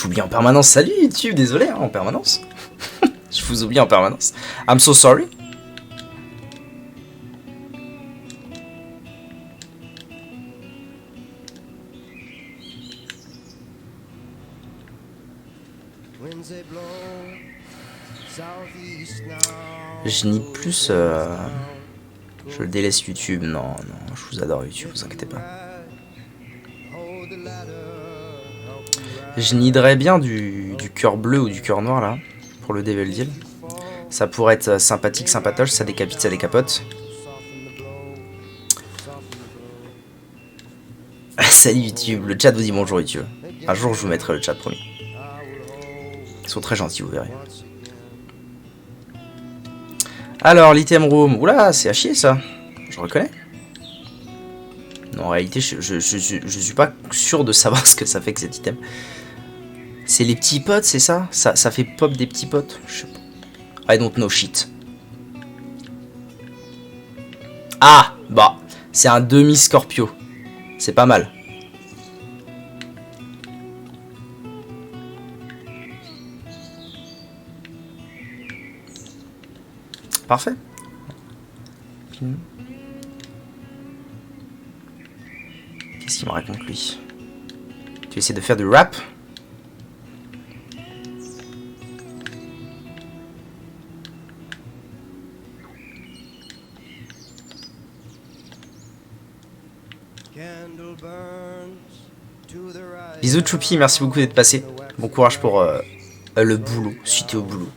j'oublie en permanence. Salut YouTube, désolé hein, en permanence. Je vous oublie en permanence. I'm so sorry. Je nie plus. Je délaisse YouTube. Non, non, je vous adore YouTube, vous inquiétez pas. Je niderais bien du cœur bleu ou du cœur noir là, pour le Devil Deal. Ça pourrait être sympathique, sympatoche, ça décapite, ça décapote. Salut YouTube, le chat vous dit bonjour YouTube. Un jour je vous mettrai le chat promis. Ils sont très gentils, vous verrez. Alors, l'item room. Oula, c'est à chier ça. Je reconnais. Non, en réalité, je suis pas sûr de savoir ce que ça fait que cet item. C'est les petits potes, c'est ça, ça fait pop des petits potes. Je sais pas. I don't know shit. Ah, bah, c'est un demi-scorpio. C'est pas mal. Parfait. Qu'est-ce qu'il me raconte lui? Tu essaies de faire du rap? Bisous Choupi, merci beaucoup d'être passé. Bon courage pour le boulot, si t'es au boulot.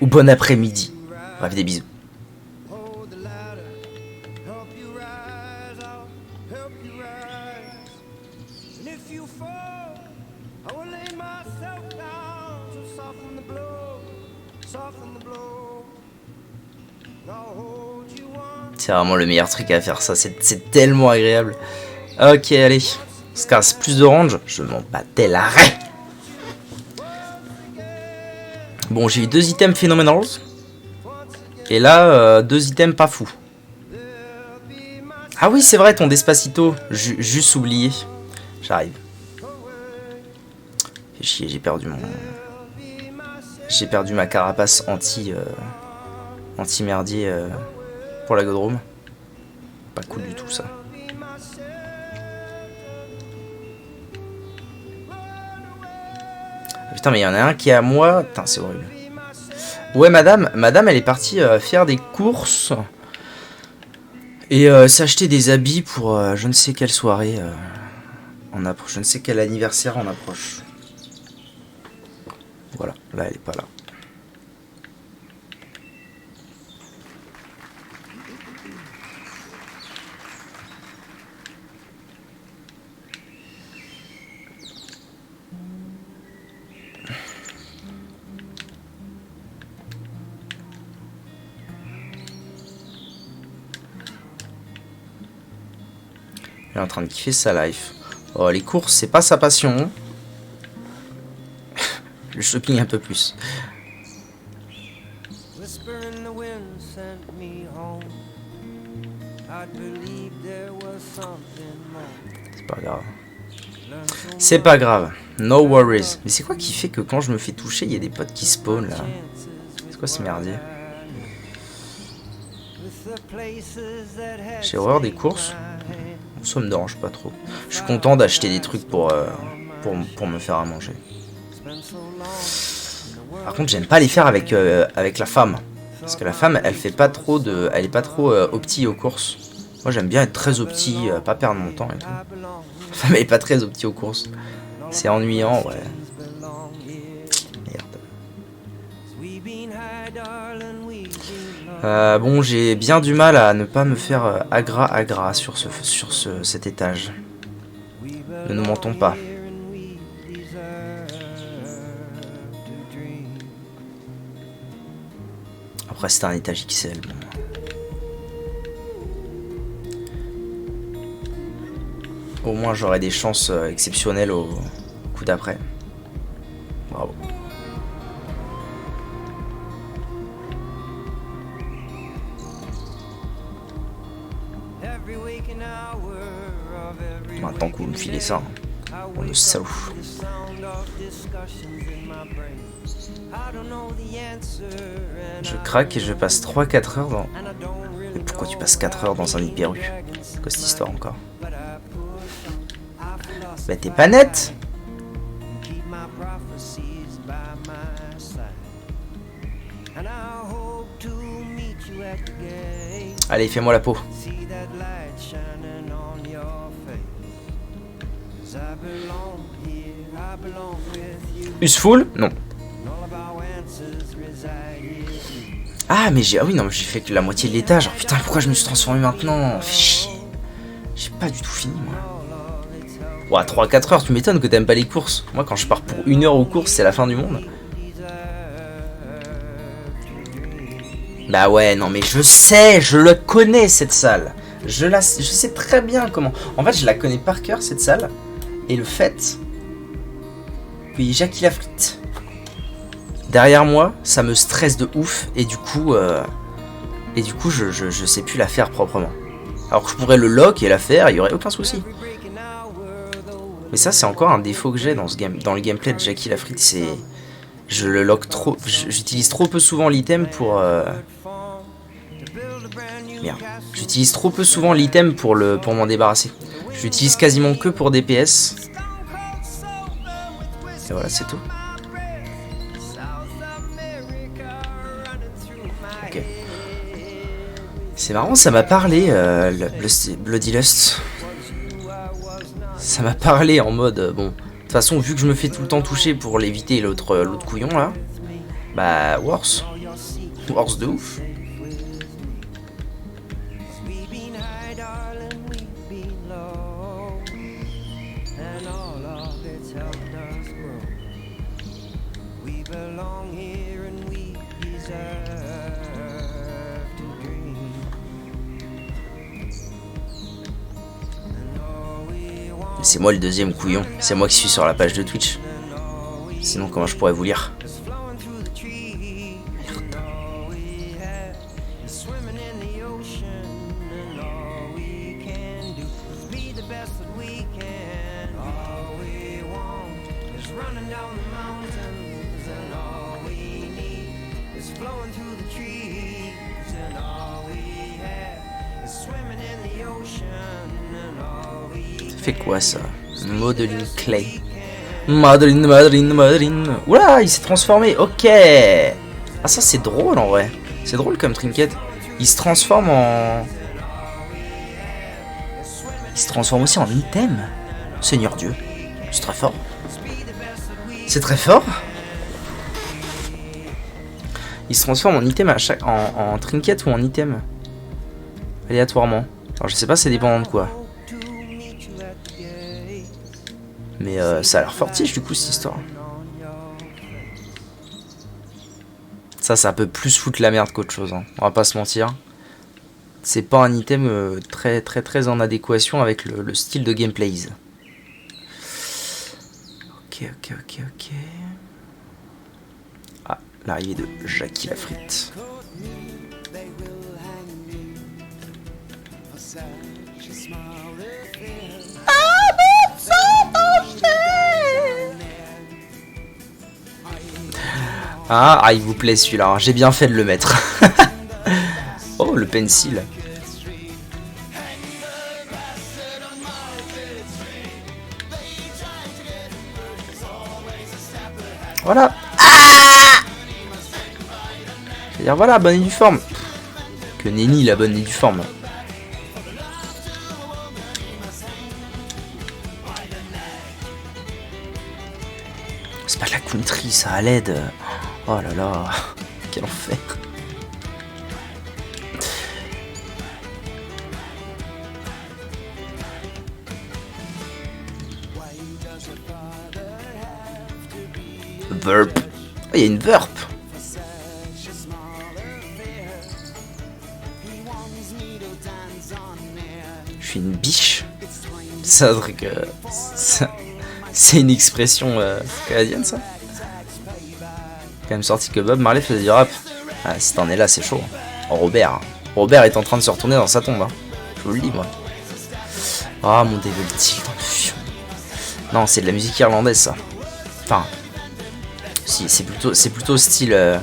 Ou bon après-midi. Bref, des bisous. C'est vraiment le meilleur truc à faire ça, c'est tellement agréable. Ok, allez, on se casse. Plus de range, je m'en battais l'arrêt. Bon, j'ai eu 2 items phénoménales. Et là, 2 items pas fous. Ah oui, c'est vrai, ton Despacito. Juste oublié. J'arrive. Fait chier, j'ai perdu mon... J'ai perdu ma carapace anti-merdier pour la Godrome. Pas cool du tout, ça. Ah, putain, mais il y en a un qui est à moi. Putain, c'est horrible. Ouais, madame, elle est partie faire des courses et s'acheter des habits pour je ne sais quelle soirée en approche, je ne sais quel anniversaire en approche. Voilà, là elle est pas là. Il est en train de kiffer sa life. Oh, les courses, c'est pas sa passion. Le shopping un peu plus. C'est pas grave. C'est pas grave. No worries. Mais c'est quoi qui fait que quand je me fais toucher, il y a des potes qui spawnent là? C'est quoi ce merdier? J'ai horreur des courses. Ça me dérange pas trop. Je suis content d'acheter des trucs pour me faire à manger. Par contre, j'aime pas les faire avec la femme. Parce que la femme, elle fait pas trop de... Elle est pas trop opti aux courses. Moi, j'aime bien être très opti, pas perdre mon temps et tout. La femme, elle est pas très opti aux courses. C'est ennuyant, ouais. Merde. Bon, j'ai bien du mal à ne pas me faire agra sur cet étage. Ne nous mentons pas. Après, c'était un étage XL. Bon. Au moins, j'aurai des chances exceptionnelles au coup d'après. Bravo. Maintenant que vous me filez ça. On le salaud. Je craque et je passe 3-4 heures dans... Mais pourquoi tu passes 4 heures dans un hyper-U? C'est quoi cette histoire encore? Bah t'es pas net. Allez, fais-moi la peau. Useful? Non. Ah mais j'ai... Ah oui non, j'ai fait que la moitié de l'étage. Oh, putain, pourquoi je me suis transformé maintenant? Fais chier. J'ai pas du tout fini moi. Ouais, 3-4 heures, tu m'étonnes que t'aimes pas les courses. Moi quand je pars pour 1 heure aux courses, c'est la fin du monde. Bah ouais, non mais je sais, je le connais cette salle. Je sais très bien comment. En fait, je la connais par cœur cette salle. Et le fait qu'il y ait Jackie Lafritte derrière moi, ça me stresse de ouf. Et du coup, je sais plus la faire proprement. Alors que je pourrais le lock et la faire, il y aurait aucun souci. Mais ça, c'est encore un défaut que j'ai dans ce game, dans le gameplay de Jackie Lafritte, c'est je le lock trop, j'utilise trop peu souvent l'item pour merde, j'utilise trop peu souvent l'item pour m'en débarrasser. Je l'utilise quasiment que pour DPS. Et voilà, c'est tout. Ok. C'est marrant, ça m'a parlé le Bloody Lust. Ça m'a parlé en mode bon. De toute façon, vu que je me fais tout le temps toucher pour l'éviter l'autre couillon là, bah worse de ouf. C'est moi le deuxième couillon, c'est moi qui suis sur la page de Twitch. Sinon comment je pourrais vous lire? Fait quoi ça? Modeling Clay. Madeline. Oula, il s'est transformé, ok. Ah ça c'est drôle en vrai. C'est drôle comme trinket. Il se transforme en... Il se transforme aussi en item. Seigneur Dieu. C'est très fort. C'est très fort. Il se transforme en item à chaque... en trinket ou en item. Aléatoirement. Alors je sais pas, c'est dépendant de quoi. Mais ça a l'air fortiche du coup cette histoire. Ça peut plus foutre la merde qu'autre chose, hein. On va pas se mentir. C'est pas un item très en adéquation avec le style de gameplay. Ok. Ah, l'arrivée de Jackie Lafritte. Ah, il vous plaît celui-là, hein. J'ai bien fait de le mettre. Oh, le pencil. Voilà. Ah, c'est-à-dire, voilà, bonne et due forme. Que nenni la bonne et due forme. C'est pas de la country, ça à l'aide. Oh là là, quel enfer. Verp. Oh, il y a une verp. Je suis une biche. C'est un truc... c'est une expression canadienne, ça. Quand même sorti que Bob Marley faisait du rap. Ah, si t'en es là, c'est chaud. Oh, Robert. Robert est en train de se retourner dans sa tombe. Hein. Je vous le dis, moi. Ah, mon Devil Deal dans le fion. Non, c'est de la musique irlandaise, ça. Enfin, si, c'est plutôt style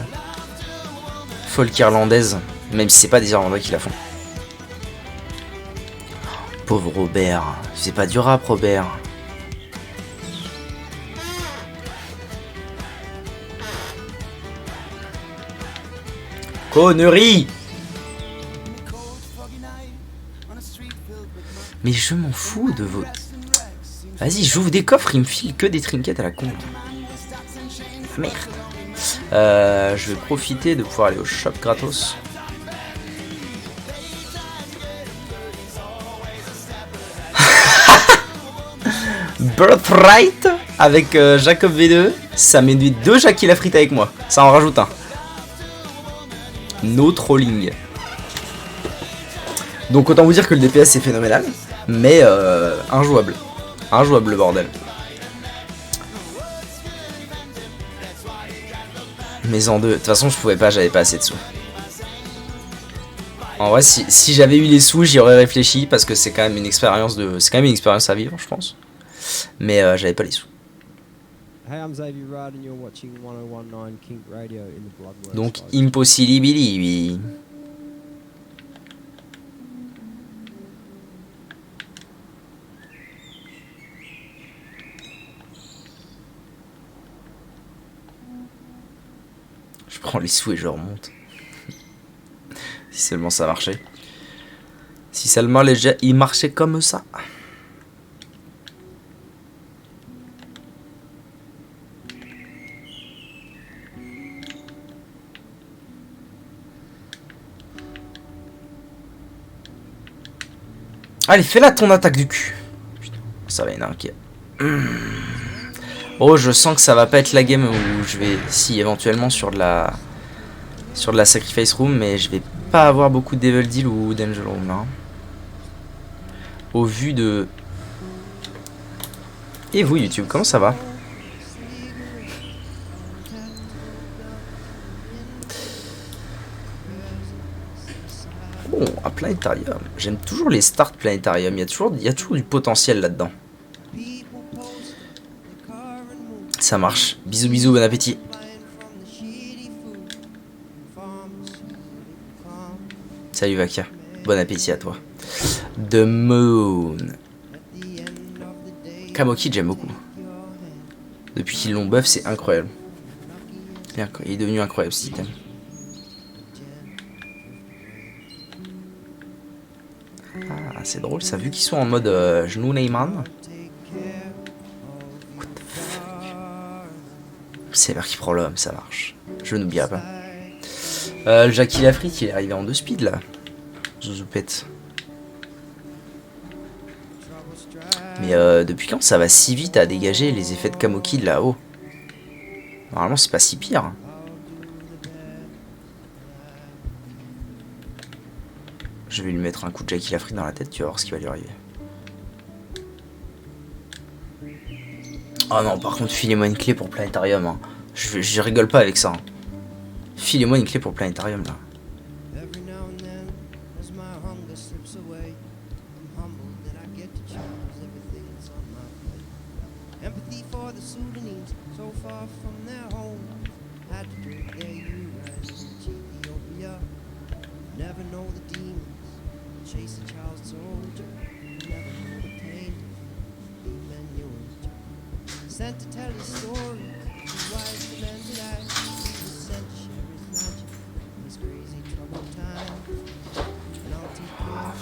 folk irlandaise, même si c'est pas des Irlandais qui la font. Pauvre Robert, c'est pas du rap, Robert. Connerie! Mais je m'en fous de vos... Vas-y, j'ouvre des coffres, il me file que des trinkets à la con. Merde. Je vais profiter de pouvoir aller au shop gratos. Birthright avec Jacob V2. Ça m'éduit 2 Jackie la frite avec moi. Ça en rajoute un. No trolling. Donc autant vous dire que le DPS est phénoménal. Mais injouable. Injouable le bordel. Mais en deux. De toute façon je pouvais pas, j'avais pas assez de sous. En vrai si j'avais eu les sous j'y aurais réfléchi. Parce que c'est quand même une expérience de. C'est quand même une expérience à vivre je pense. Mais j'avais pas les sous. Donc impossibility. Je prends les sous et je remonte. Si seulement ça marchait. Si seulement les jets ils marchaient comme ça. Allez, fais-la ton attaque du cul. Putain, ça va énerver. Oh, je sens que ça va pas être la game où je vais... Si, éventuellement sur de la Sacrifice Room, mais je vais pas avoir beaucoup de Devil Deal ou d'Angel Room là. Au vu de... Et vous YouTube, comment ça va? Bon, à Planétarium. J'aime toujours les starts Planétarium. Il y a toujours du potentiel là-dedans. Ça marche. Bisous, bisous, bon appétit. Salut Vakia. Bon appétit à toi. The Moon. Kamoki, j'aime beaucoup. Depuis qu'ils l'ont buff, c'est incroyable. Il est devenu incroyable ce item. Ah, c'est drôle ça, vu qu'ils sont en mode genou Neyman. C'est l'heure qui prend l'homme, ça marche. Je n'oublierai pas. Le Jackie Lafrite, il est arrivé en 2 speed là. Zouzoupette. Mais depuis quand ça va si vite à dégager les effets de Kamoki de là-haut? Normalement, c'est pas si pire. Je vais lui mettre un coup de Jackie Lafrite dans la tête, tu vas voir ce qui va lui arriver. Oh non, par contre, filez-moi une clé pour Planétarium. Hein. Je rigole pas avec ça. Hein. Filez-moi une clé pour Planétarium là.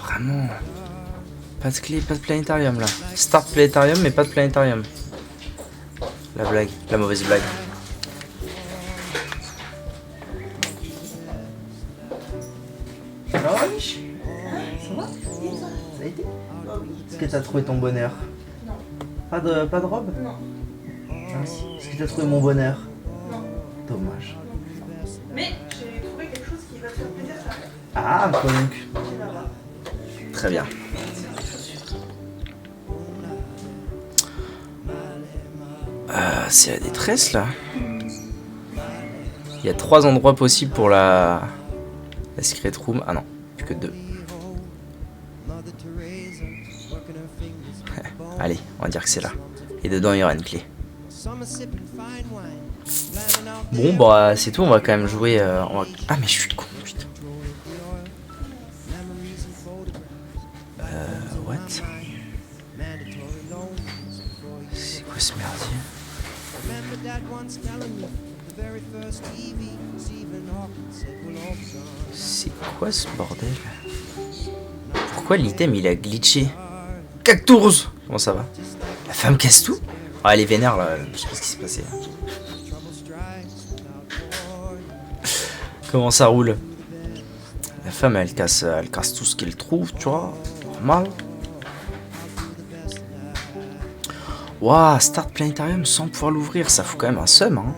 Vraiment. Pas de clé, pas de Planétarium là. Start Planétarium mais pas de Planétarium. La blague, la mauvaise blague. Alors Alice, ça va? Ça a été? Est-ce que t'as trouvé ton bonheur? Non. Pas de robe? Non. Est-ce que t'as trouvé mon bonheur? Non. Dommage. Mais j'ai trouvé quelque chose qui va te faire plaisir, ça. Ah, quoi donc? C'est là-bas. Très bien. C'est la détresse là. Il y a 3 endroits possibles pour la Secret Room. Ah non, plus que 2. Allez, on va dire que c'est là. Et dedans, il y aura une clé. Bon, bah, c'est tout. On va quand même jouer... Ah, mais je suis con, putain. What? C'est quoi ce merdier? C'est quoi ce bordel? Pourquoi l'item il a glitché? Cactours! Comment ça va? La femme casse tout? Ah, elle est vénère là, je sais pas ce qui s'est passé. Comment ça roule? La femme elle casse tout ce qu'elle trouve, tu vois? Normal. Waouh, start planétarium sans pouvoir l'ouvrir, ça fout quand même un seum, hein.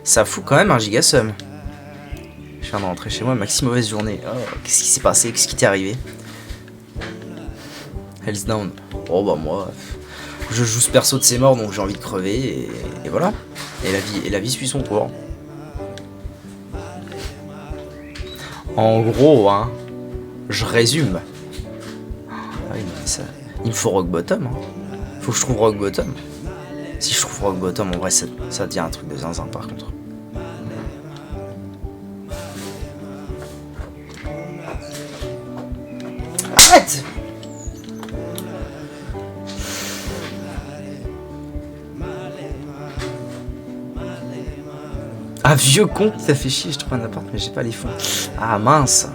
Ça fout quand même un giga seum. Je viens de rentrer chez moi, maxi mauvaise journée. Oh, qu'est-ce qui s'est passé? Qu'est-ce qui t'est arrivé? Hell's down. Oh bah moi, je joue ce perso de ses morts donc j'ai envie de crever et voilà. Et la vie suit son cours. En gros, hein, je résume. Ah oui, mais ça, il me faut rock bottom. Hein. Faut que je trouve rock bottom. Si je trouve rock bottom, en vrai, ça devient un truc de zinzin par contre. Arrête! Un vieux con qui t'a fait chier, je trouve un appart mais j'ai pas les fonds. Ah mince.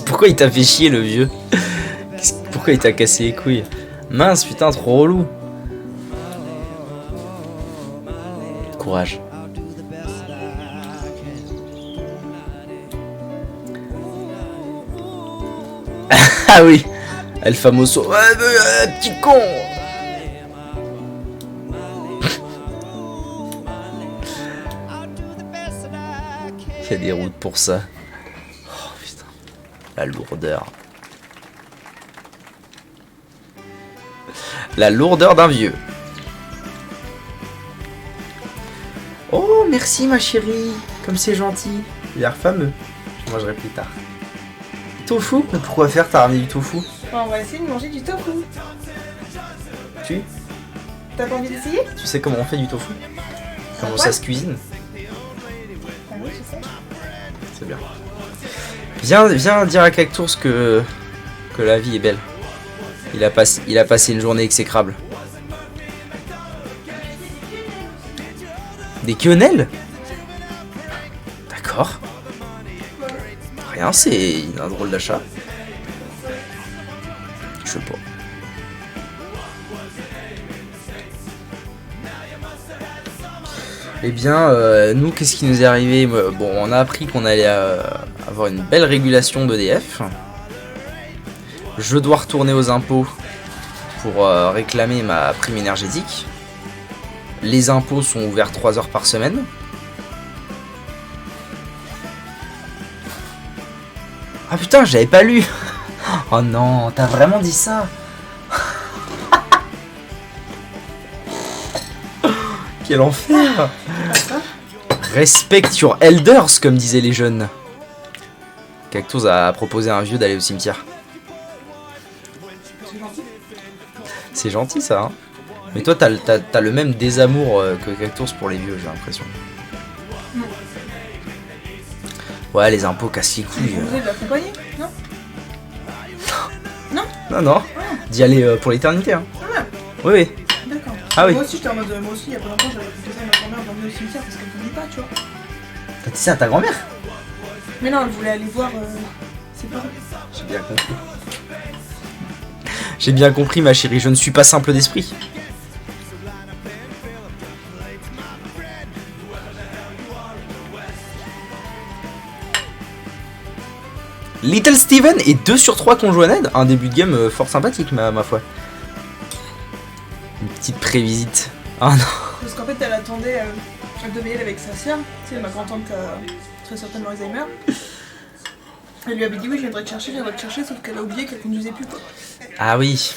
Pourquoi il t'a fait chier le vieux? Pourquoi il t'a cassé les couilles? Mince putain, trop relou. Courage. Ah oui, El Famoso. Petit con. Il y a des routes pour ça. Oh putain. La lourdeur. La lourdeur d'un vieux. Oh merci ma chérie. Comme c'est gentil. L'air fameux. Je mangerai plus tard. Tofu? Mais pourquoi faire? T'as ramené du tofu? On va essayer de manger du tofu. T'as pas envie d'essayer? Tu sais comment on fait du tofu? Comment ça se cuisine? Ah oui, je sais. C'est bien. Viens dire à Cactours que la vie est belle. Il a passé une journée exécrable. Des quenelles? D'accord. Rien, c'est un drôle d'achat. Je sais pas. Eh bien, nous, qu'est-ce qui nous est arrivé? Bon, on a appris qu'on allait avoir une belle régulation d'EDF. Je dois retourner aux impôts pour réclamer ma prime énergétique. Les impôts sont ouverts 3 heures par semaine. Ah putain, j'avais pas lu. Oh non, t'as vraiment dit ça? Quel enfer! Respect your elders, comme disaient les jeunes. Cactus a proposé à un vieux d'aller au cimetière. C'est gentil ça, hein. Mais toi, t'as le même désamour que Cactus pour les vieux, j'ai l'impression. Ouais, les impôts cassent les couilles. Vous de l'accompagner? Non? Non? Non, non. D'y aller pour l'éternité, hein. Ah, Oui, oui. d'accord. Ah oui. Moi aussi, j'étais en mode. Moi aussi, il y a pas longtemps, j'avais proposé à ma grand-mère d'emmener au cimetière parce qu'elle ne voulait pas, tu vois. T'as dit ça à ta grand-mère? Mais non, elle voulait aller voir ses parents. J'ai bien compris. J'ai bien compris, ma chérie, je ne suis pas simple d'esprit. Little Steven et 2 sur 3 conjoined. Un début de game fort sympathique, ma foi. Une petite prévisite. Ah non. Parce qu'en fait, elle attendait. Elle devait y aller avec sa sœur. Tu sais, ma grand-tante qui a très certainement Alzheimer. Elle lui avait dit oui, je viendrai te chercher, sauf qu'elle a oublié qu'elle conduisait plus, quoi. Ah oui.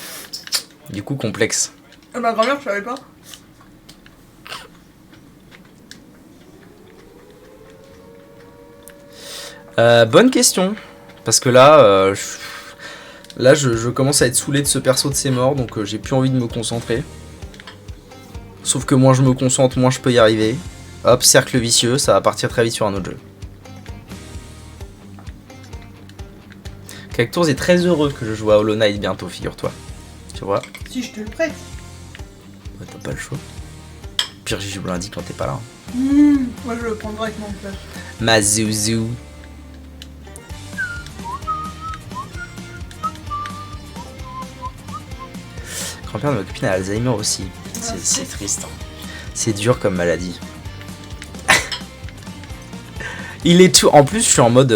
Du coup, complexe. Ma grand-mère, je savais pas. Bonne question. Parce que là, Là, je commence à être saoulé de ce perso de ses morts, donc j'ai plus envie de me concentrer. Sauf que moins je me concentre, moins je peux y arriver. Hop, cercle vicieux, ça va partir très vite sur un autre jeu. Cactours est très heureux que je joue à Hollow Knight bientôt, figure-toi. Tu vois? Si je te le prête. Ouais, t'as pas le choix. Pire, j'y joue lundi quand t'es pas là. Moi je le prendrai avec mon plat. Ma zouzou. Grand-père de ma copine a Alzheimer aussi. C'est triste. Hein. C'est dur comme maladie. Il est tout. En plus, je suis en mode.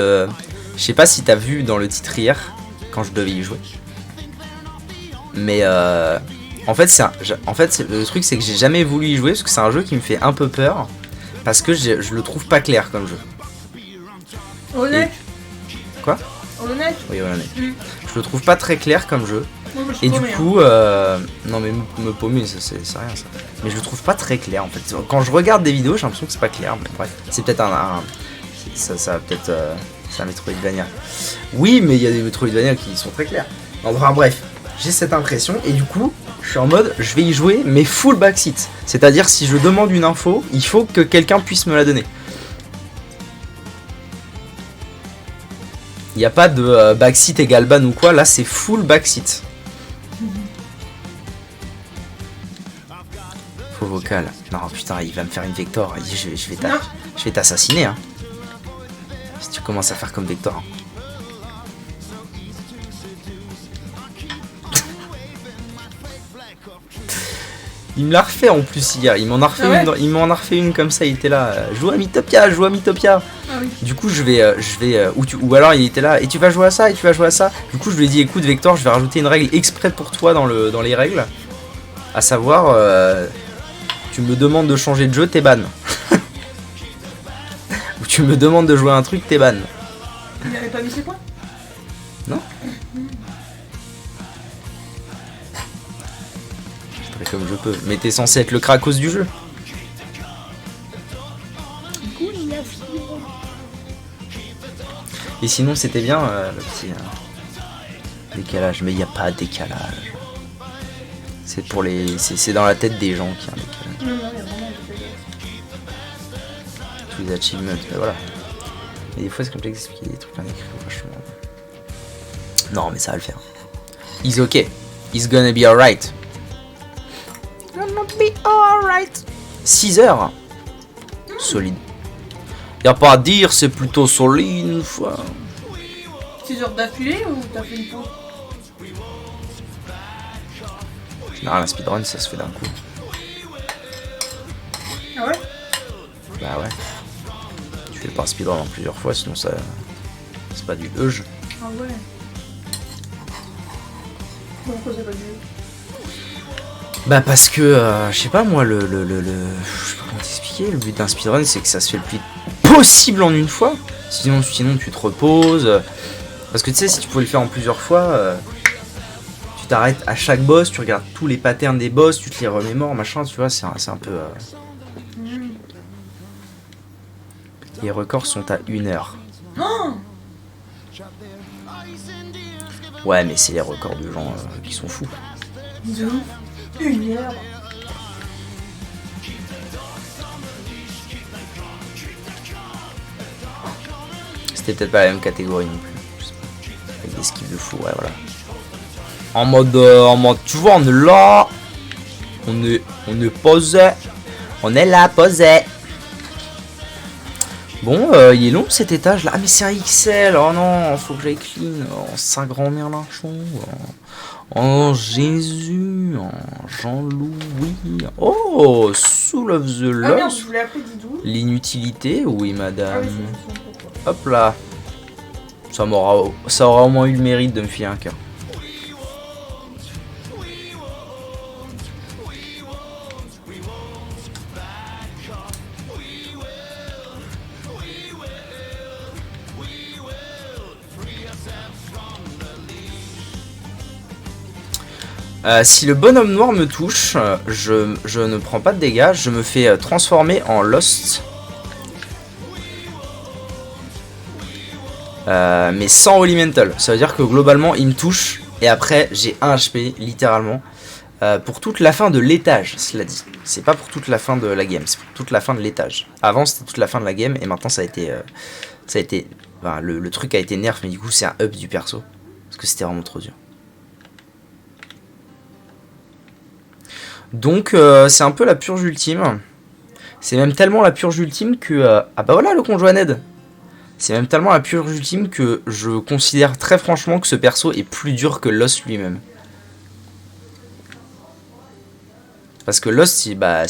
Je sais pas si t'as vu dans le titre hier, quand je devais y jouer. Mais en fait, le truc, c'est que j'ai jamais voulu y jouer parce que c'est un jeu qui me fait un peu peur. Parce que je le trouve pas clair comme jeu. Honnête. Quoi? Honnête. Oui, honnête. Je le trouve pas très clair comme jeu. Moi, Et du coup, non mais me paumer, c'est rien ça. Mais je le trouve pas très clair en fait. Quand je regarde des vidéos, j'ai l'impression que c'est pas clair. Mais bref, c'est peut-être ça va peut-être c'est un Metroidvania. Oui, mais il y a des Metroidvania qui sont très clairs. Enfin bref, j'ai cette impression et du coup, je suis en mode, je vais y jouer mais full backseat. C'est-à-dire si je demande une info, il faut que quelqu'un puisse me la donner. Il n'y a pas de backseat égale ban ou quoi. Là, c'est full backseat. Vocal. Non putain, il va me faire une Vector. Je vais t'assassiner hein. Si tu commences à faire comme Vector. Hein. Il me l'a refait en plus hier. Il m'en a refait une comme ça. Il était là. Joue à Mythopia. Ah oui. Du coup je vais ou alors il était là et tu vas jouer à ça et tu vas jouer à ça. Du coup je lui ai dit écoute Vector, je vais rajouter une règle exprès pour toi dans les règles. À savoir tu me demandes de changer de jeu, t'es ban. Ou tu me demandes de jouer à un truc, t'es ban. Il n'avait pas mis ses points? Non. Je ferai comme je peux. Mais t'es censé être le Krakos du jeu. Et sinon c'était bien le petit décalage. Mais il n'y a pas de décalage. C'est pour les. C'est dans la tête des gens qu'il y a un décalage. Non, il y a vraiment un décalage. Tous les achievements, mais voilà. Mais des fois c'est complexe d'expliquer des trucs en écrit, franchement. Non, mais ça va le faire. He's okay. He's gonna be alright. Gonna be alright. 6 heures. Solide. Y'a pas à dire, c'est plutôt solide une fois. 6 heures d'affilée ou t'as fait une pause? En général, un speedrun ça se fait d'un coup. Ah ouais? Bah ouais. Tu fais pas un speedrun en plusieurs fois, sinon ça. C'est pas du jeu. Ah ouais. Pourquoi c'est pas du jeu? Bah parce que, je sais pas moi, je sais pas comment t'expliquer, le but d'un speedrun c'est que ça se fait le plus possible en une fois. Sinon tu te reposes. Parce que tu sais, si tu pouvais le faire en plusieurs fois, tu t'arrêtes à chaque boss, tu regardes tous les patterns des boss, tu te les remémores, machin, tu vois, c'est un peu... Les records sont à 1 heure. Oh, Ouais, mais c'est les records de gens qui sont fous. de ouf. 1 heure. C'était peut-être pas la même catégorie non plus. Je sais pas. Avec des skips de fou, ouais, voilà. En mode, tu vois, on est là. On est posé. On est là, posé. Bon, il est long cet étage là. Ah, mais c'est un XL. Oh non, faut que j'aille clean. Oh, Saint Grand Merlinchon. Oh Jésus. Oh Jean-Louis. Oh, Soul of the Ah merde, Lost. je voulais appeler Didou. L'inutilité, oui Ah madame. oui, c'est pourquoi. Hop là. Ça aura au moins eu le mérite de me filer un cœur. Si le bonhomme noir me touche, je ne prends pas de dégâts, je me fais transformer en Lost. Mais sans Holy Mental. Ça veut dire que globalement il me touche Et après, j'ai 1 HP, littéralement. Pour toute la fin de l'étage, cela dit. C'est pas pour toute la fin de la game, c'est pour toute la fin de l'étage. Avant, c'était toute la fin de la game, et maintenant, ça a été... Enfin, le truc a été nerf, mais du coup, c'est un up du perso. Parce que c'était vraiment trop dur. Donc, c'est un peu la purge ultime. C'est même tellement la purge ultime que... ah bah voilà, le conjoint Ned. C'est même tellement la purge ultime que je considère très franchement que ce perso est plus dur que Lost lui-même. Parce que Lost, il a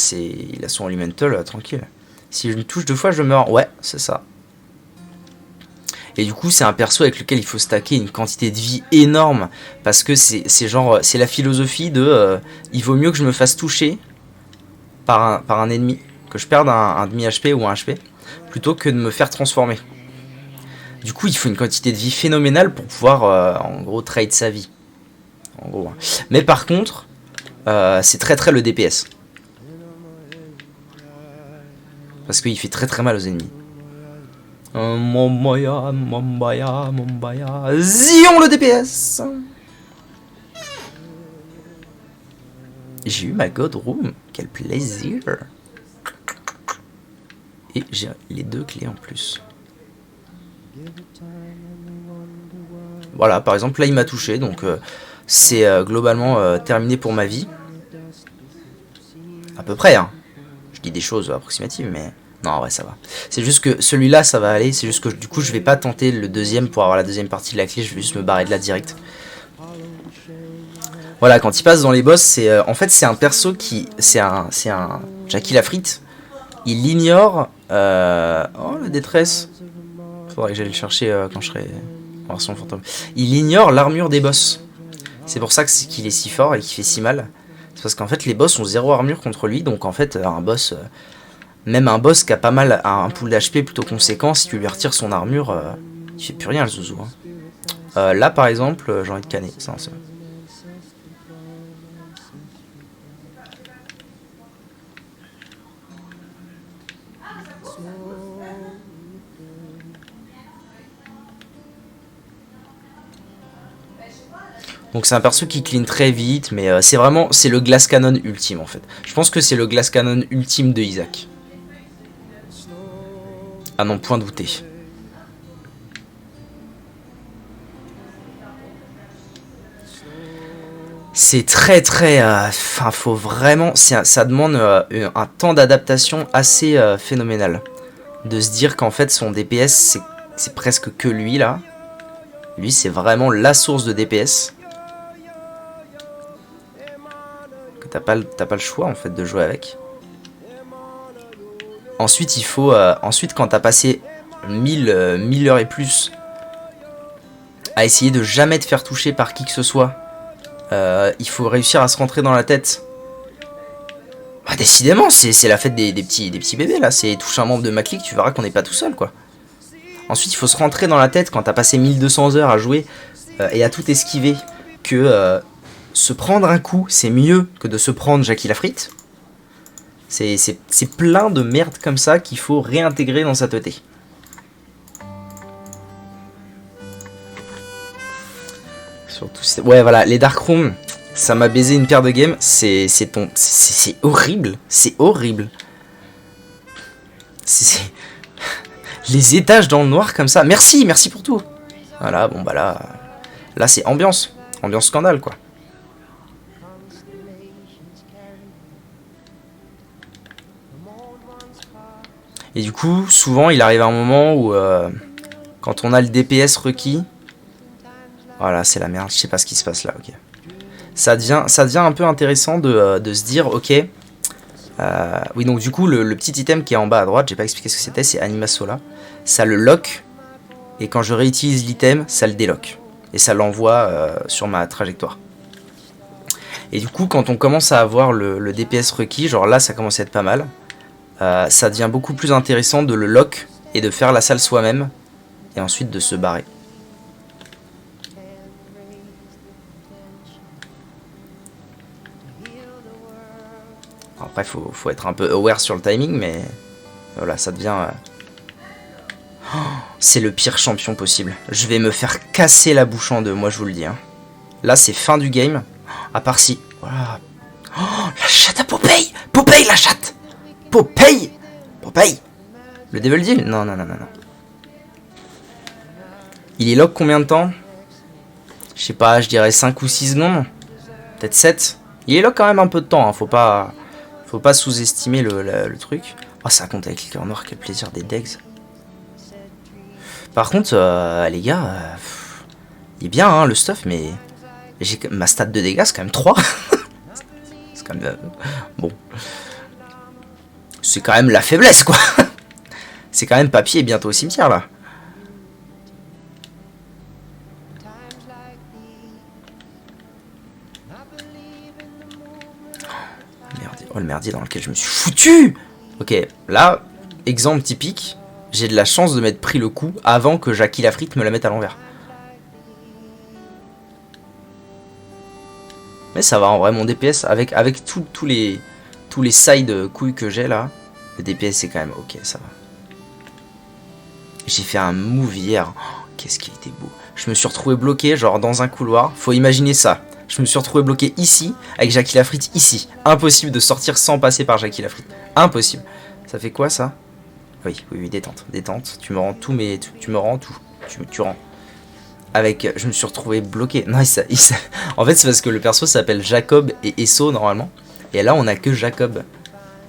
son elemental tranquille. Si je me touche 2 fois, je meurs. Ouais, c'est ça. Et du coup, c'est un perso avec lequel il faut stacker une quantité de vie énorme. Parce que c'est la philosophie de... il vaut mieux que je me fasse toucher par un ennemi, que je perde un demi-HP ou un HP, plutôt que de me faire transformer. Du coup, il faut une quantité de vie phénoménale pour pouvoir, en gros, trade sa vie. En gros. Mais par contre... c'est très le DPS. Parce qu'il fait très mal aux ennemis. Mombaya, Zion le DPS. J'ai eu ma God Room. Quel plaisir. Et j'ai les 2 clés en plus. Voilà, par exemple, là il m'a touché, donc... c'est globalement terminé pour ma vie. À peu près, hein. Je dis des choses approximatives, mais... Non, ouais, ça va. C'est juste que celui-là, ça va aller. C'est juste que du coup, je vais pas tenter le deuxième pour avoir la deuxième partie de la clé. Je vais juste me barrer de là direct. Voilà, quand il passe dans les boss, c'est... en fait, c'est un perso qui... C'est un Jackie Lafrite. Il ignore... Oh, la détresse. Faudrait que j'aille le chercher quand je serai en version fantôme. Il ignore l'armure des boss. C'est pour ça qu'il est si fort et qu'il fait si mal. C'est parce qu'en fait les boss ont 0 armure contre lui. Donc en fait un boss, même un boss qui a pas mal un pool d'HP plutôt conséquent, si tu lui retires son armure, il fait plus rien le zouzou. Hein. Là par exemple, j'ai envie de canner. Ça, c'est... Donc c'est un perso qui clean très vite, mais c'est le glass cannon ultime en fait. Je pense que c'est le glass cannon ultime de Isaac. À n'en point douter. C'est très... Enfin, faut vraiment... Ça demande un temps d'adaptation assez phénoménal. De se dire qu'en fait son DPS, c'est presque que lui là. Lui c'est vraiment la source de DPS. T'as pas le choix en fait de jouer avec. Ensuite il faut ensuite quand t'as passé 1000 heures et plus à essayer de jamais te faire toucher par qui que ce soit, il faut réussir à se rentrer dans la tête. Bah, décidément c'est la fête des petits bébés là. C'est touche un membre de ma clique, tu verras qu'on n'est pas tout seul quoi. Ensuite il faut se rentrer dans la tête quand t'as passé 1200 heures à jouer et à tout esquiver que se prendre un coup, c'est mieux que de se prendre Jackie Lafrite. C'est plein de merde comme ça qu'il faut réintégrer dans sa teuté. Surtout, ouais, voilà, les Dark Rooms, ça m'a baisé une paire de games. C'est horrible. C'est horrible. Les étages dans le noir comme ça. Merci pour tout. Voilà, bon bah là c'est ambiance scandale quoi. Et du coup, souvent, il arrive un moment où, quand on a le DPS requis, voilà, c'est la merde, je sais pas ce qui se passe là, ok. Ça devient un peu intéressant de se dire, ok, oui, donc du coup, le petit item qui est en bas à droite, j'ai pas expliqué ce que c'était, c'est Anima Sola. Ça le lock, et quand je réutilise l'item, ça le délock. Et ça l'envoie sur ma trajectoire. Et du coup, quand on commence à avoir le DPS requis, genre là, ça commence à être pas mal. Ça devient beaucoup plus intéressant de le lock et de faire la salle soi-même et ensuite de se barrer. Après faut être un peu aware sur le timing, mais voilà, ça devient... Oh, c'est le pire champion possible. Je vais me faire casser la bouche en deux, moi je vous le dis. Hein. Là, c'est fin du game. À part si... Voilà. Oh, la chatte à Popeye. Popeye, la chatte. Popeye. Popeye. Le Devil Deal? Non, non, non, non, non. Il est lock combien de temps? Je sais pas, je dirais 5 ou 6 secondes. Peut-être 7. Il est lock quand même un peu de temps, hein. Faut pas sous-estimer le truc. Oh, ça compte avec les cœurs noirs, quel plaisir des degs. Par contre, les gars, il est bien hein, le stuff, mais ma stat de dégâts, c'est quand même 3. C'est quand même... bon. C'est quand même la faiblesse, quoi. C'est quand même papier et bientôt au cimetière, là. Oh le merdier dans lequel je me suis foutu. Ok, là, exemple typique, j'ai de la chance de m'être pris le coup avant que Jackie la frite me la mette à l'envers. Mais ça va en vrai, mon DPS, avec tous les side couilles que j'ai là, le DPS c'est quand même ok, ça va. J'ai fait un move hier, oh, qu'est-ce qui était beau. Je me suis retrouvé bloqué genre dans un couloir, faut imaginer ça. Je me suis retrouvé bloqué ici, avec Jackie la frite ici. Impossible de sortir sans passer par Jackie la frite. Impossible. Ça fait quoi ça? Oui, oui, oui, détente, détente. Tu me rends tout, mais tu me rends tout. Tu rends. Avec, je me suis retrouvé bloqué. Non, en fait, c'est parce que le perso s'appelle Jacob et Esso normalement. Et là, on a que Jacob.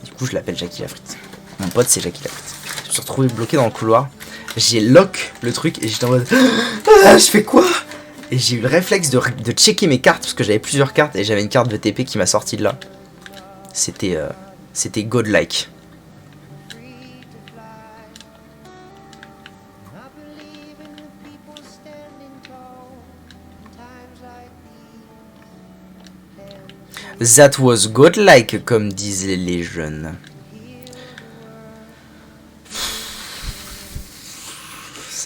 Du coup, je l'appelle Jackie la frite. Mon pote, c'est Jackie la frite. Je me suis retrouvé bloqué dans le couloir. J'ai lock le truc et j'étais en mode... Ah, je fais quoi? Et j'ai eu le réflexe de checker mes cartes parce que j'avais plusieurs cartes et j'avais une carte VTP qui m'a sorti de là. C'était godlike. That was godlike comme disaient les jeunes.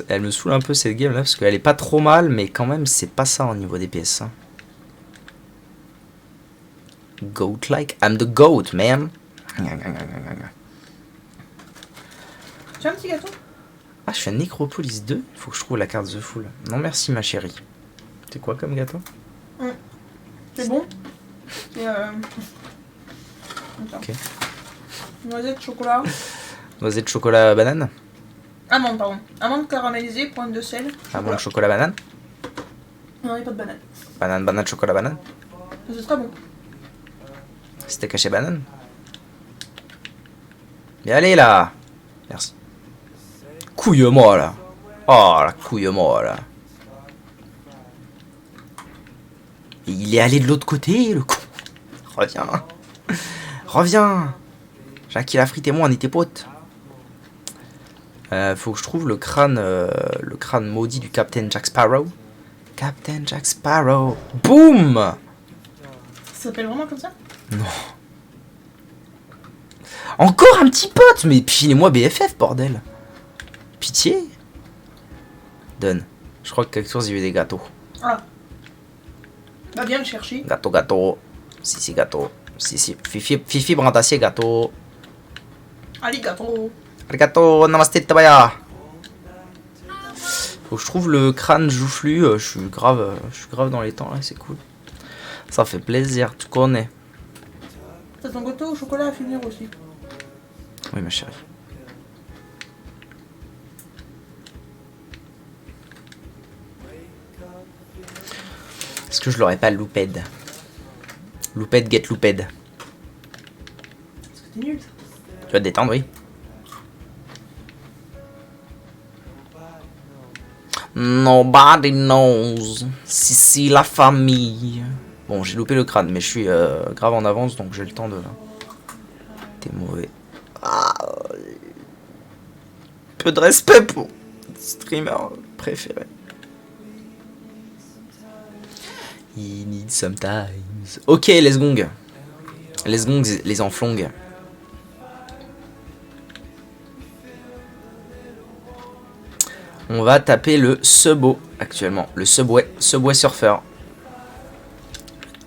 Elle me saoule un peu cette game là parce qu'elle est pas trop mal mais quand même c'est pas ça au niveau des PS. Hein. Goat like, I'm the goat man. Tu veux un petit gâteau? Ah je suis à Necropolis 2, il faut que je trouve la carte The Fool. Non merci ma chérie. C'est quoi comme gâteau? C'est bon. C'est ok. Noisette, chocolat. Noisette, chocolat, banane. Amande, pardon. Amande caramélisée, pointe de sel. Amande, chocolat, banane. Non, il n'y a pas de banane. Banane, banane, chocolat, banane. Ce sera bon. C'était caché banane. Mais allez là. Merci. Couille molle. Oh la couille molle. Et il est allé de l'autre côté, le con. Reviens. Reviens. Jackie la frite et moi, on était potes. Faut que je trouve le crâne maudit du Captain Jack Sparrow. Captain Jack Sparrow. Boum. Ça s'appelle vraiment comme ça? Non. Encore un petit pote. Mais filez-moi BFF, bordel. Pitié. Donne. Je crois que quelque chose, il y a eu des gâteaux. Ah. Va bien le chercher. Gâteau, gâteau. Si, gâteau. Si. Fifi brandassier, gâteau. Allez, gâteau. Arigato, namaste, tabaya. Faut que je trouve le crâne joufflu. Je suis grave dans les temps là, c'est cool. Ça fait plaisir, tu connais. T'as ton gâteau au chocolat à finir aussi. Oui, ma chérie. Est-ce que je l'aurais pas louped? Louped get louped. Parce que t'es nul. Tu vas te détendre, oui. Nobody knows. Si, la famille. Bon, j'ai loupé le crâne, mais je suis grave en avance, donc j'ai le temps de... T'es mauvais. Ah, peu de respect pour streamer préféré. He needs sometimes. Ok, let's gong. Let's gong, les enflongs. On va taper le Subo actuellement. Le Subway Surfer.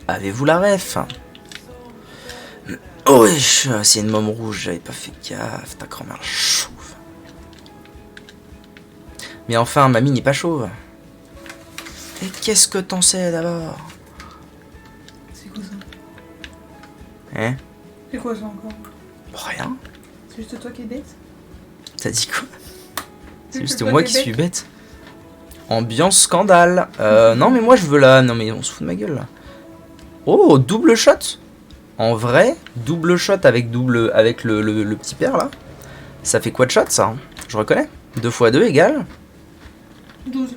Avez-vous la ref? Oh wesh, c'est une môme rouge, j'avais pas fait gaffe. Ta grand-mère chauve. Mais enfin, mamie n'est pas chauve. Et qu'est-ce que t'en sais d'abord? Hein? C'est quoi ça encore? Rien. C'est juste toi qui es bête? T'as dit quoi? C'est juste toi moi qui qui es suis bête. Ambiance scandale. Non mais moi je veux la... Non mais on se fout de ma gueule là. Oh, double shot. En vrai, double shot avec le petit père là. Ça fait quoi de shot ça hein? Je reconnais. 2 x 2 égale 12.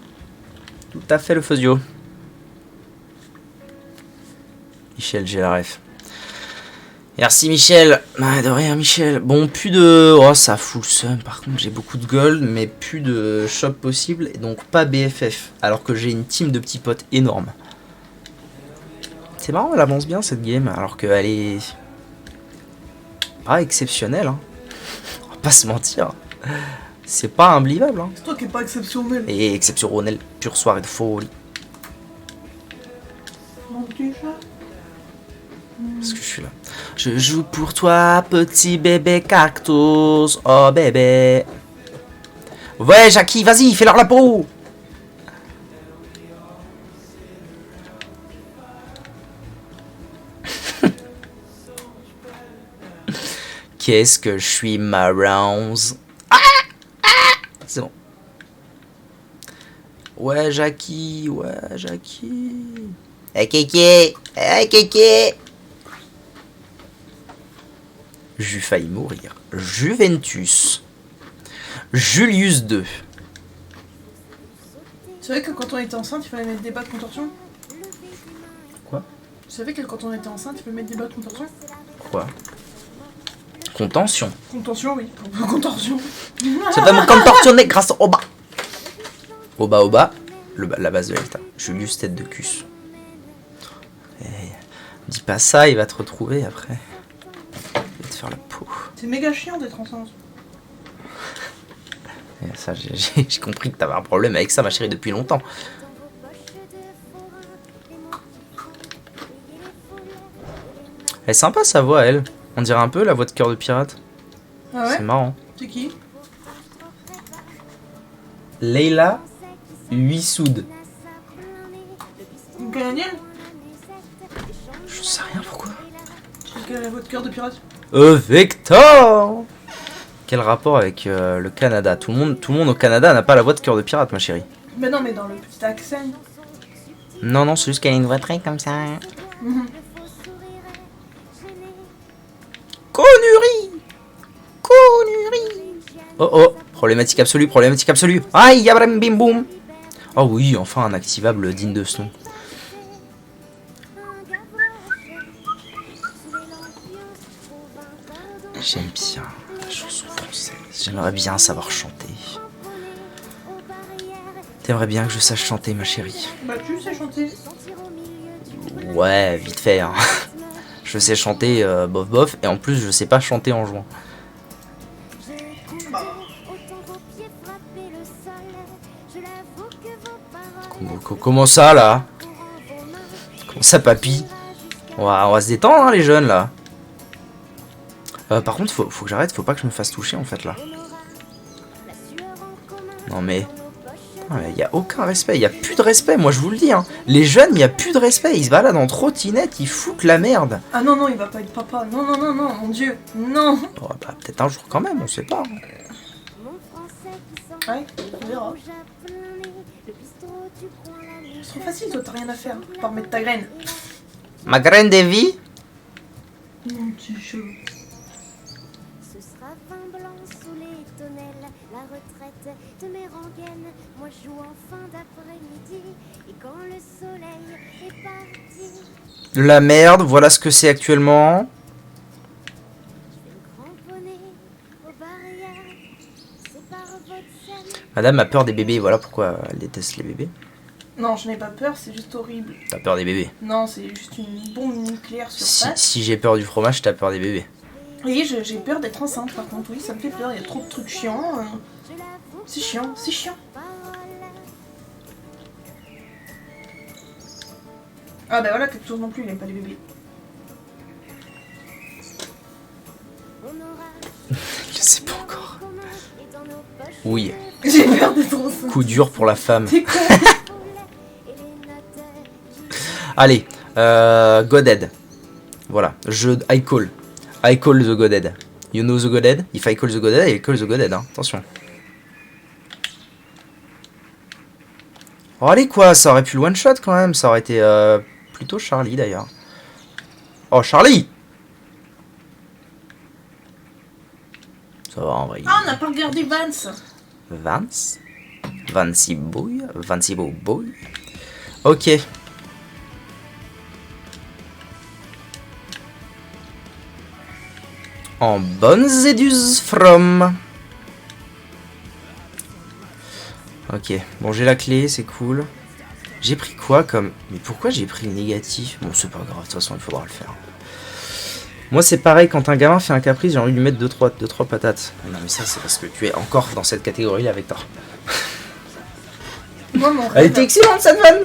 tout à fait le faisio. Michel, j'ai la ref. Merci Michel. Ah, de rien Michel. Bon, plus de... Oh, ça fout le seum. Par contre, j'ai beaucoup de gold, mais plus de shop possible. Et donc pas BFF. Alors que j'ai une team de petits potes énorme. C'est marrant, elle avance bien cette game. Alors qu'elle est... pas exceptionnelle. Hein. On va pas se mentir. C'est pas unbelievable. Hein. C'est toi qui est pas exceptionnel. Et exceptionnel. Pure soirée de folie. Mon petit chat. Parce que je suis là. Je joue pour toi, petit bébé cactus. Oh bébé. Ouais, Jackie, vas-y, fais-leur la peau. Qu'est-ce que je suis marrons. C'est bon. Ouais, Jackie, ouais, Jackie. Hey, Kéké, hey, Kéké. J'ai failli mourir. Juventus. Julius 2. Tu savais que quand on était enceinte, il fallait mettre des bas de contorsion? Quoi? Tu savais que quand on était enceinte, il fallait mettre des bas de contorsion? Quoi? Contention. Contorsion, oui. Contorsion. Ça va me contorsionner grâce au bas. Au bas, la base de l'Elta. Julius tête de cus. Dis pas ça, il va te retrouver après. Il va te faire la peau. C'est méga chiant d'être enceinte. Et ça, j'ai compris que t'avais un problème avec ça, ma chérie, depuis longtemps. Elle est sympa sa voix, elle. On dirait un peu la voix de Cœur de Pirate. Ah ouais? C'est marrant. C'est qui? Leila Huissoud. Une canadienne? Je sais rien pourquoi. C'est quelle est la voix de cœur de pirate? Victor. Quel rapport avec le Canada? Tout le monde au Canada n'a pas la voix de Cœur de Pirate, ma chérie. Mais non, mais dans le petit accent. Non, c'est juste qu'elle a une voix très comme ça. Connerie. Oh, problématique absolue. Aïe, yabram bim boum. Oh oui, enfin un activable digne de ce nom. J'aime bien la chanson française. J'aimerais bien savoir chanter. T'aimerais bien que je sache chanter, ma chérie? Bah, tu sais chanter. Ouais, vite fait. Hein. Je sais chanter bof, et en plus, je sais pas chanter en jouant. Comment ça, là? Comment ça, papy? On va se détendre, hein, les jeunes, là. Par contre, faut que j'arrête, faut pas que je me fasse toucher, en fait, là. Non, mais... Il y a aucun respect, il y a plus de respect, moi je vous le dis. Hein. Les jeunes, il y a plus de respect, ils se baladent en trottinette, ils foutent la merde. Ah non, il va pas être papa. Non, mon dieu. Non. Oh, bah, peut-être un jour quand même, on sait pas. Ouais, on verra. C'est trop facile, toi, t'as rien à faire. Par mettre ta graine. Ma graine de vie? Mon petit chat. Ce sera vin blanc sous les tonnelles, la retraite de mes rengaines. Moi je joue en fin d'après-midi, et quand le soleil est parti, La merde, voilà ce que c'est actuellement. cramponné aux barrières, c'est par votre scène. Madame a peur des bébés, voilà pourquoi elle déteste les bébés. Non, je n'ai pas peur, c'est juste horrible. T'as peur des bébés. Non, c'est juste une bombe nucléaire sur face. Si j'ai peur du fromage, t'as peur des bébés. Oui, j'ai peur d'être enceinte, par contre, oui, ça me fait peur, il y a trop de trucs chiants. C'est chiant, c'est chiant. Ah bah voilà, quelque chose non plus, il aime pas les bébés. Je sais pas encore. Oui, J'ai peur d'être enceinte. coup dur pour la femme. T'es con. Allez, Godhead. Voilà, I call the godhead. You know the godhead? If I call the godhead, I call the godhead, hein. Attention. Oh allez quoi, ça aurait pu le one shot quand même, ça aurait été plutôt Charlie d'ailleurs. Oh Charlie! Ça va en vrai. Ah, on n'a pas regardé Vance. Vance? Vancy boy? Vancy boy? Ok. En bonnes et dues from. Ok, bon j'ai la clé, c'est cool. J'ai pris quoi comme... Mais pourquoi j'ai pris le négatif? Bon c'est pas grave, de toute façon il faudra le faire. Moi c'est pareil, quand un gamin fait un caprice, j'ai envie de lui mettre 2-3 patates. Non mais ça c'est parce que tu es encore dans cette catégorie là, Vector. Moi, mon Elle rêve... était excellente cette vanne.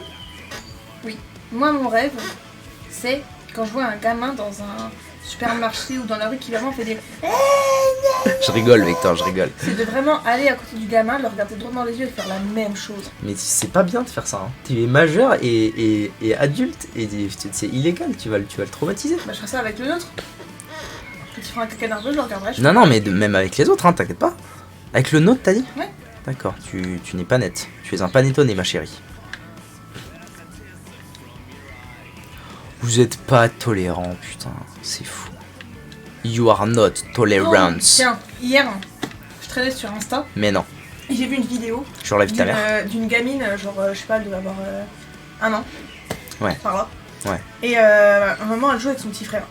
Oui. Moi, mon rêve, c'est quand je vois un gamin dans un supermarché ou dans la rue qui vraiment fait des... Je rigole Vector, je rigole. C'est de vraiment aller à côté du gamin, le regarder droit dans les yeux et faire la même chose. Mais c'est pas bien de faire ça. Hein. Tu es majeur et adulte et c'est illégal. Tu vas le traumatiser. Bah, je ferai ça avec le nôtre. Quand il fera un caca nerveux, je le regarderai. Non, mais même avec les autres, hein, t'inquiète pas. Avec le nôtre, t'as dit? Ouais. D'accord, tu n'es pas net. Tu es un panétonné, ma chérie. Vous êtes pas tolérant, putain. C'est fou. You are not tolerant. Oh, tiens, hier, je traînais sur Insta. Mais non. Et j'ai vu une vidéo Sur la vie de ta mère. d'une gamine, genre, je sais pas, elle devait avoir 1 an. Ouais. Par là. Ouais. Et à un moment, elle joue avec son petit frère.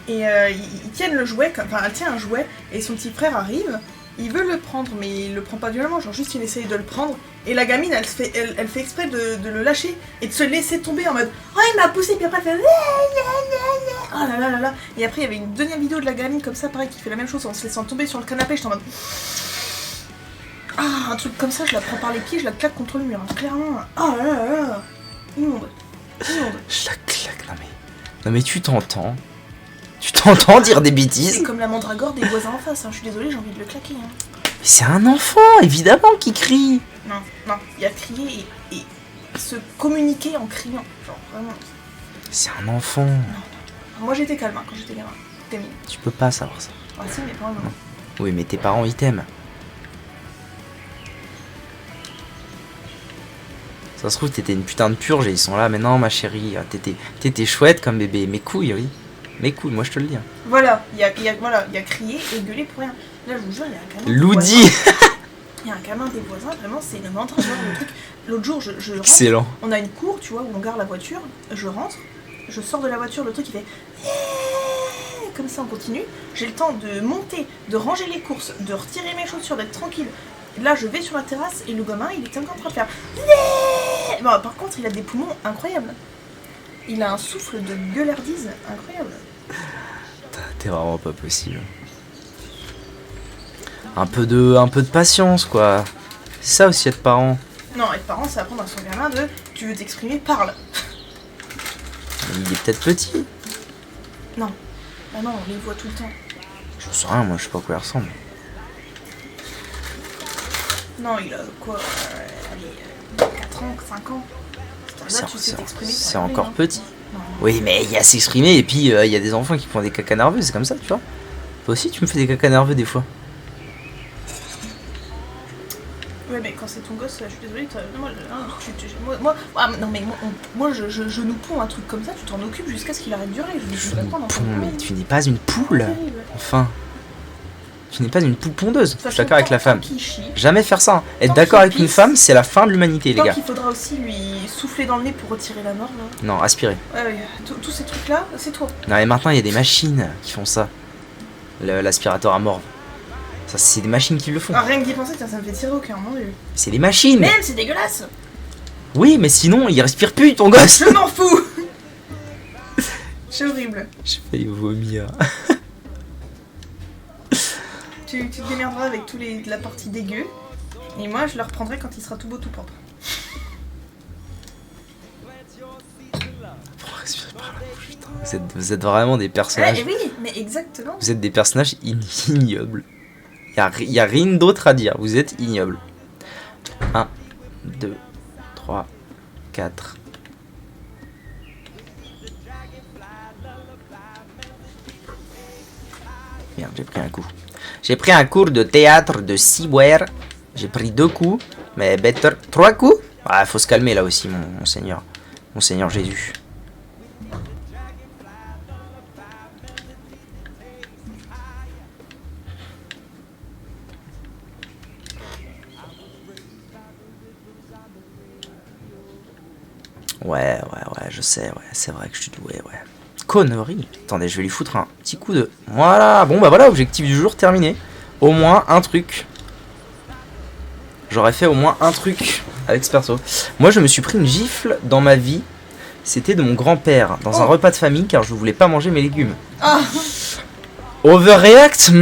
Et ils tiennent le jouet, enfin, elle tient un jouet, et son petit frère arrive. Il veut le prendre, mais il le prend pas violemment, genre juste il essaye de le prendre. Et la gamine, elle fait exprès de le lâcher et de se laisser tomber en mode « Oh, il m'a poussé !» Puis après, elle fait « Oh là là là là !» Et après, il y avait une deuxième vidéo de la gamine comme ça, pareil, qui fait la même chose en se laissant tomber sur le canapé. J'étais en mode « Ah, un truc comme ça, je la prends par les pieds, je la claque contre le mur, hein, clairement. Oh là là là. Immonde. Immonde. » Je la claque, non mais tu t'entends. Tu t'entends dire des C'est bêtises? comme la mandragore des voisins en face, hein. Je suis désolée, j'ai envie de le claquer. Hein. Mais c'est un enfant, évidemment, qui crie. Non, il y a crier et se communiquer en criant. Genre, vraiment. C'est un enfant. Moi j'étais calme hein, quand j'étais gamine. Tu peux pas savoir ça. Ah si, mais pas vraiment. Oui, mais tes parents, ils t'aiment. Ça se trouve, t'étais une putain de purge et ils sont là. Mais non, ma chérie, t'étais chouette comme bébé. Mes couilles, oui. Mes couilles, moi je te le dis. Hein. Voilà, il y a crié et gueulé pour rien. Là, je vous jure, il y a un gamin. Loudi. Il y a un gamin des voisins, vraiment, c'est une mentre. Le truc. L'autre jour, je rentre. Excellent. On a une cour, tu vois, où on garde la voiture. Je rentre, je sors de la voiture, le truc il fait. Comme ça, on continue. J'ai le temps de monter, de ranger les courses, de retirer mes chaussures, d'être tranquille. Là, je vais sur la terrasse et le gamin, il est encore en train de faire. Bon, par contre, il a des poumons incroyables. Il a un souffle de gueulardise incroyable. T'es vraiment pas possible. Un peu de patience, quoi. C'est ça aussi être parent. Non, être parent, c'est apprendre à son gamin de tu veux t'exprimer, parle. Il est peut-être petit. Non. Ah non, on les voit tout le temps. Je sais rien, moi je sais pas à quoi il ressemble. Non, il a quoi allez, 4 ans, 5 ans. Là, tu sais t'exprimer. C'est encore petit. Non. Oui, mais il y a s'exprimer et puis il y a des enfants qui font des cacas nerveux, c'est comme ça, tu vois. Toi aussi, tu me fais des cacas nerveux des fois. Ouais, mais quand c'est ton gosse, je suis désolée, moi, je nous ponds un truc comme ça, tu t'en occupes jusqu'à ce qu'il arrête de durer. Je Mais tu n'es pas une poule. Enfin. Tu n'es pas une poule pondeuse. Je suis d'accord avec la femme. Jamais faire ça. Hein. Être d'accord avec une femme, c'est la fin de l'humanité, les gars. Il faudra aussi lui souffler dans le nez pour retirer la mort, là. Non, aspirer. Ouais, tous ces trucs-là, c'est toi. Non, mais maintenant, il y a des machines qui font ça. L'aspirateur à morve. Ça, c'est des machines qui le font. Ah, rien que d'y penser, ça me fait tirer au cœur, mon dieu. C'est des machines. Même, c'est dégueulasse. Oui, mais sinon, il respire plus, ton gosse. Je m'en fous. C'est horrible. J'ai failli vomir. Tu te démerderas avec la partie dégueu. Et moi, je le reprendrai quand il sera tout beau, tout propre. Pour respirer par la bouche, putain. Vous êtes vraiment des personnages. Oui, mais exactement. Vous êtes des personnages ignobles. Il y a rien d'autre à dire. Vous êtes ignobles. 1, 2, 3, 4. Merde, j'ai pris un coup. J'ai pris un cours de théâtre de Seaware. J'ai pris 2 coups. Mais better. 3 coups. Ah, faut se calmer là aussi, mon Seigneur. Mon Seigneur Jésus. Ouais, je sais, ouais, c'est vrai que je suis doué, ouais. Connerie. Attendez, je vais lui foutre un petit coup de... Voilà, bon bah voilà, objectif du jour terminé. Au moins un truc. J'aurais fait au moins un truc avec ce perso. Moi, je me suis pris une gifle dans ma vie. C'était de mon grand-père, dans un repas de famille, car je voulais pas manger mes légumes. Ah. Overreact.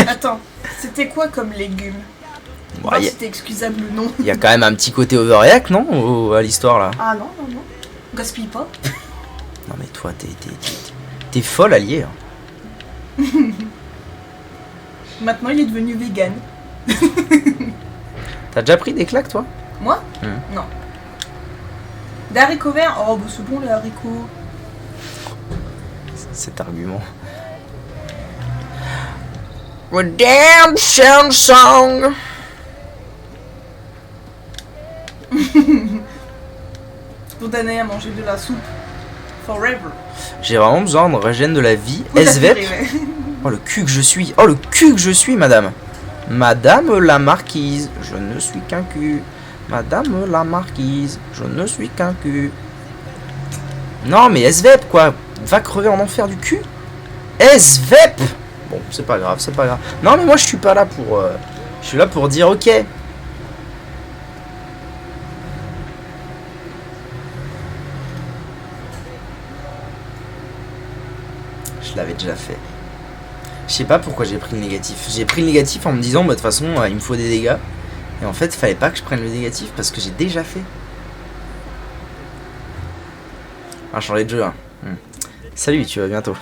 Attends, c'était quoi comme légumes? Bon, si c'était excusable ou non. Il y a quand même un petit côté overreact, non, à l'histoire là. Ah non. Gaspille pas. Non mais toi, t'es folle alliée. Hein. Maintenant, il est devenu vegan. T'as déjà pris des claques, toi? Moi? Non. Des haricots verts? Oh, bah c'est bon les haricots. Cet argument. Redemption song. Condamné à manger de la soupe. Forever. J'ai vraiment besoin de régène de la vie. SVEP. Oh le cul que je suis. Oh le cul que je suis, madame. Madame la marquise, je ne suis qu'un cul. Madame la marquise, je ne suis qu'un cul. Non mais SVEP quoi. Va crever en enfer du cul. SVEP. Bon, c'est pas grave, c'est pas grave. Non mais moi je suis pas là pour... je suis là pour dire ok. Je l'avais déjà fait. Je sais pas pourquoi j'ai pris le négatif. J'ai pris le négatif en me disant, bah, de toute façon, il me faut des dégâts. Et en fait, il fallait pas que je prenne le négatif parce que j'ai déjà fait. On va changer de jeu. Hein. Salut, tu vas bientôt.